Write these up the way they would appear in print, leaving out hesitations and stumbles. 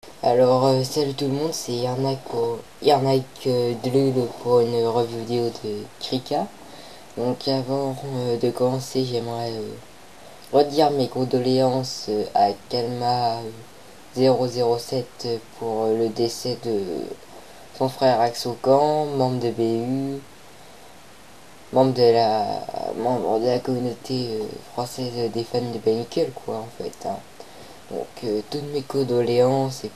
Salut tout le monde, c'est Yarnak Dlul pour une review vidéo de Krika. Donc avant de commencer, j'aimerais redire mes condoléances à Kalma 007 pour le décès de son frère Axokan, membre de BU, membre de la communauté française des fans de Banikel, quoi, en fait, hein. Donc toutes mes condoléances et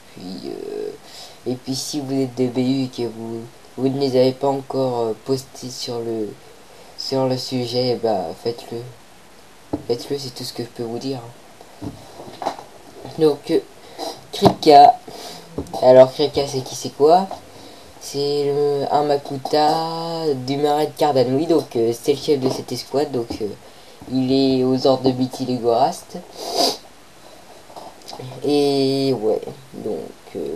puis si vous êtes de BU et que vous ne les avez pas encore postés sur le sujet, bah faites-le, c'est tout ce que je peux vous dire. Donc Krika, alors Krika c'est quoi? C'est un Makuta du marais de Cardanoï, donc c'est le chef de cette escouade, donc il est aux ordres de Biti Legorast. Et ouais, donc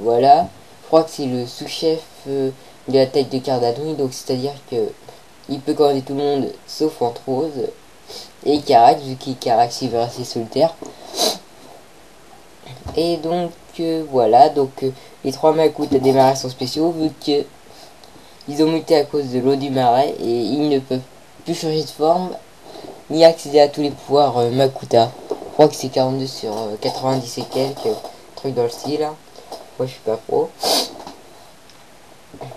voilà. Je crois que c'est le sous-chef de la tête de Cardanoï, donc c'est-à-dire que il peut commander tout le monde sauf Antrose et Carax, vu qu'il Carax il veut rester solitaire. Et donc voilà, donc les trois Makuta des marais sont spéciaux, vu que ils ont muté à cause de l'eau du marais et ils ne peuvent plus changer de forme ni accéder à tous les pouvoirs Makuta. Je crois que c'est 42 sur 90 et quelques trucs dans le style, hein. Moi je suis pas pro.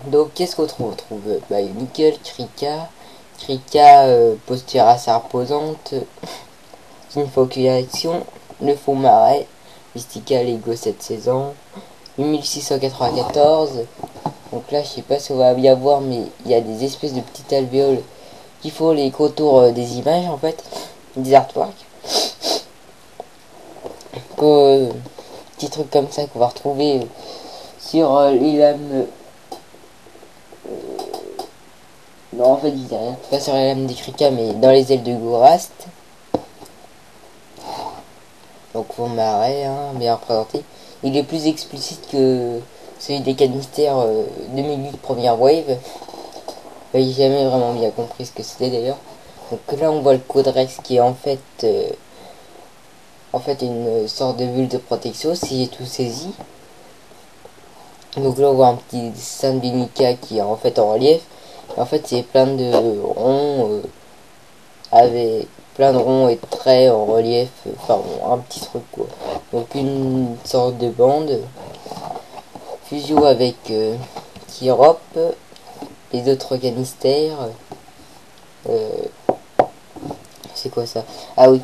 Donc qu'est-ce qu'on trouve? On trouve Nickel, Krika, posture assez reposante, une focalisation, le fond marais, Mystica Lego 7 ans, 1694. Donc là je sais pas si on va bien voir, mais il y a des espèces de petites alvéoles qui font les contours des images, en fait, des artworks. Petits trucs comme ça qu'on va retrouver sur les lames. Non, en fait, il disait rien. Pas sur les lames des Krika, mais dans les ailes de Gorast. Donc, fond marais, hein, bien représenté. Il est plus explicite que celui des canistères 2008 première wave. J'ai jamais vraiment bien compris ce que c'était d'ailleurs. Donc là, on voit le Codex qui est en fait une sorte de bulle de protection, si j'ai tout saisi. Donc là, on voit un petit dessin de Nika qui est en fait en relief. Et en fait, c'est plein de ronds avec plein de ronds et de traits en relief. Enfin, bon, un petit truc quoi. Donc une sorte de bande. Fusion avec Kirop, les autres canistères. C'est quoi ça? Ah oui.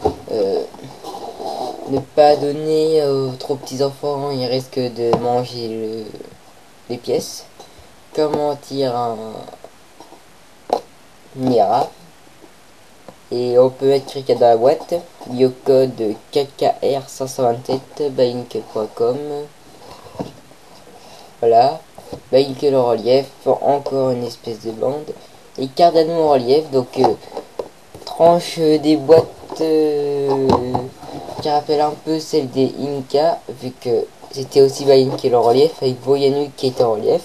Ne pas donner aux trop petits enfants, ils risquent de manger les pièces. Comment tire un Mira. Et on peut mettre Krika dans la boîte. Biocode KKR527 Bainkel.com. Voilà. Bainkel en relief. Encore une espèce de bande. Et Cardano en relief. Donc tranche des boîtes qui rappelle un peu celle des Inca. Vu que c'était aussi Bainkel en relief. Avec Voyanu qui est en relief.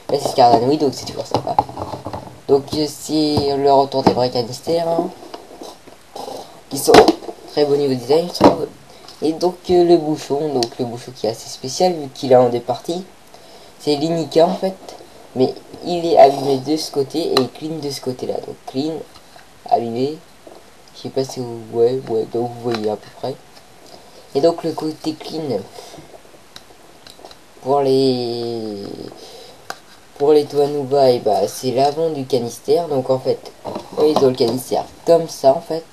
Là c'est Cardano, donc c'est toujours sympa. Donc c'est le retour des vrais canistères, hein, qui sont très beau niveau design, je trouve. Et donc le bouchon qui est assez spécial vu qu'il a en deux parties. C'est l'Inika en fait, mais il est allumé de ce côté et clean de ce côté là. Donc clean, allumé. Je sais pas si vous voyez, donc vous voyez à peu près. Et donc le côté clean pour les Toanuba, et bah c'est l'avant du canistère. Donc en fait, ils ont le canistère comme ça en fait.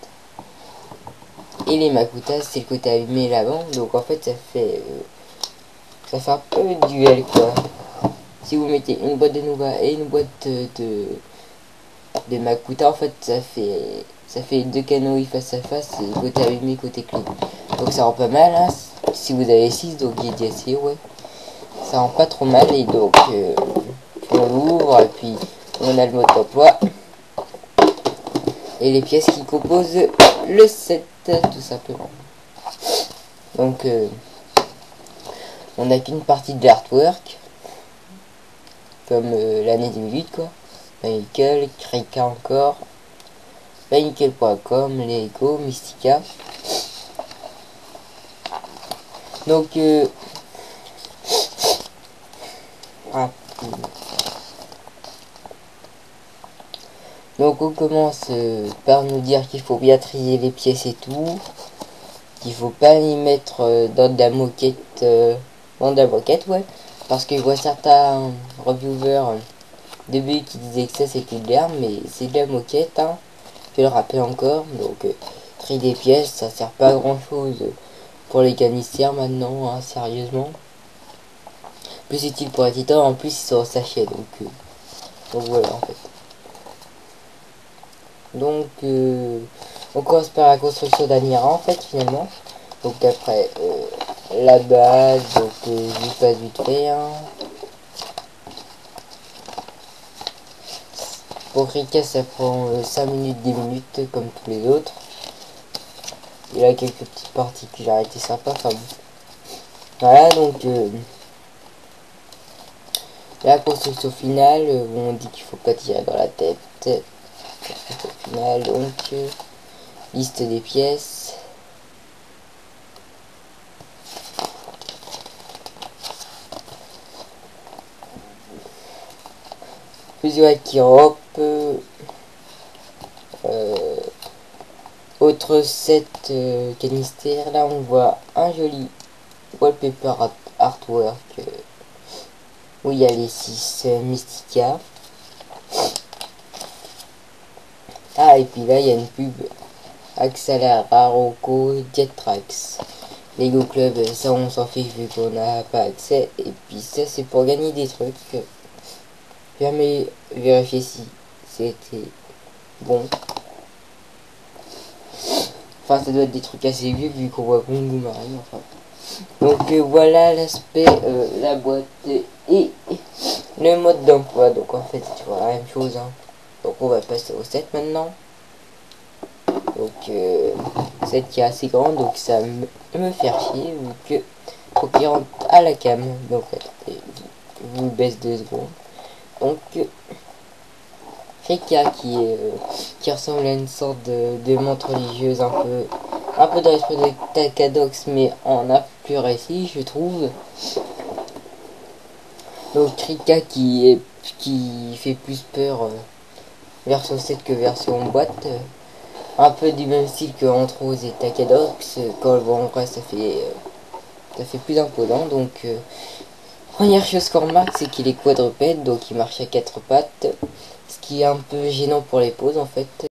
Et les Makuta, c'est le côté allumé l'avant. Donc en fait, ça fait un peu duel quoi. Si vous mettez une boîte de Nuba et une boîte de Makuta, en fait, ça fait deux canoës face à face, et côté allumé, côté clean. Donc ça rend pas mal, hein. Si vous avez 6, donc j'ai dit assez, ouais. Ça rend pas trop mal, et donc on l'ouvre, et puis on a le mode d'emploi. Et les pièces qui composent le set, tout simplement. Donc on n'a qu'une partie de l'artwork, comme l'année 2008 quoi. Michael, Krika encore, Michael.com, Lego, Mystica. Donc rapide. Donc on commence par nous dire qu'il faut bien trier les pièces et tout, qu'il faut pas les mettre dans de la moquette, ouais, parce que je vois certains reviewers début qui disaient que ça c'était de l'herbe, mais c'est de la moquette, hein. Je le rappelle encore. Donc trier des pièces, ça sert pas à grand chose pour les canistères maintenant, hein, sérieusement. Plus utile pour les titans, en plus ils sont en sachet, donc voilà en fait. Donc on commence par la construction d'un ira en fait finalement. Donc après la base, donc j'y passe vite fait, hein. Pour Rika ça prend 5 minutes, 10 minutes comme tous les autres. Il a quelques petites particularités sympas, enfin bon. Voilà donc la construction finale, où on dit qu'il faut pas tirer dans la tête. Construction finale, donc liste des pièces. Fusion avec Europe. Autre set canistère. Là on voit un joli wallpaper artwork où il y a les 6 Mystica. Ah, et puis là il y a une pub Axelara, Rocco, Jettrax. Lego Club, ça on s'en fiche vu qu'on n'a pas accès. Et puis ça c'est pour gagner des trucs. Jamais vérifier si c'était bon. Enfin ça doit être des trucs assez vieux vu qu'on voit Gungu Marie, enfin. Donc voilà l'aspect, la boîte et le mode d'emploi. Donc en fait tu vois la même chose, hein. Donc on va passer au 7 maintenant. Donc 7 qui est assez grand, donc ça me faire chier vu que faut qu'il rentre à la cam. Donc je vous baisse 2 secondes. Donc Rika qui ressemble à une sorte de montre religieuse, un peu dans l'esprit de Takadox mais en un peu plus réussi je trouve. Donc Rika qui fait plus peur version 7 que version boîte. Un peu du même style que Antrose et Takadox. Quand on le voit en vrai ça fait plus imposant. Donc première chose qu'on remarque c'est qu'il est quadrupède, donc il marche à 4 pattes. Ce qui est un peu gênant pour les poses en fait.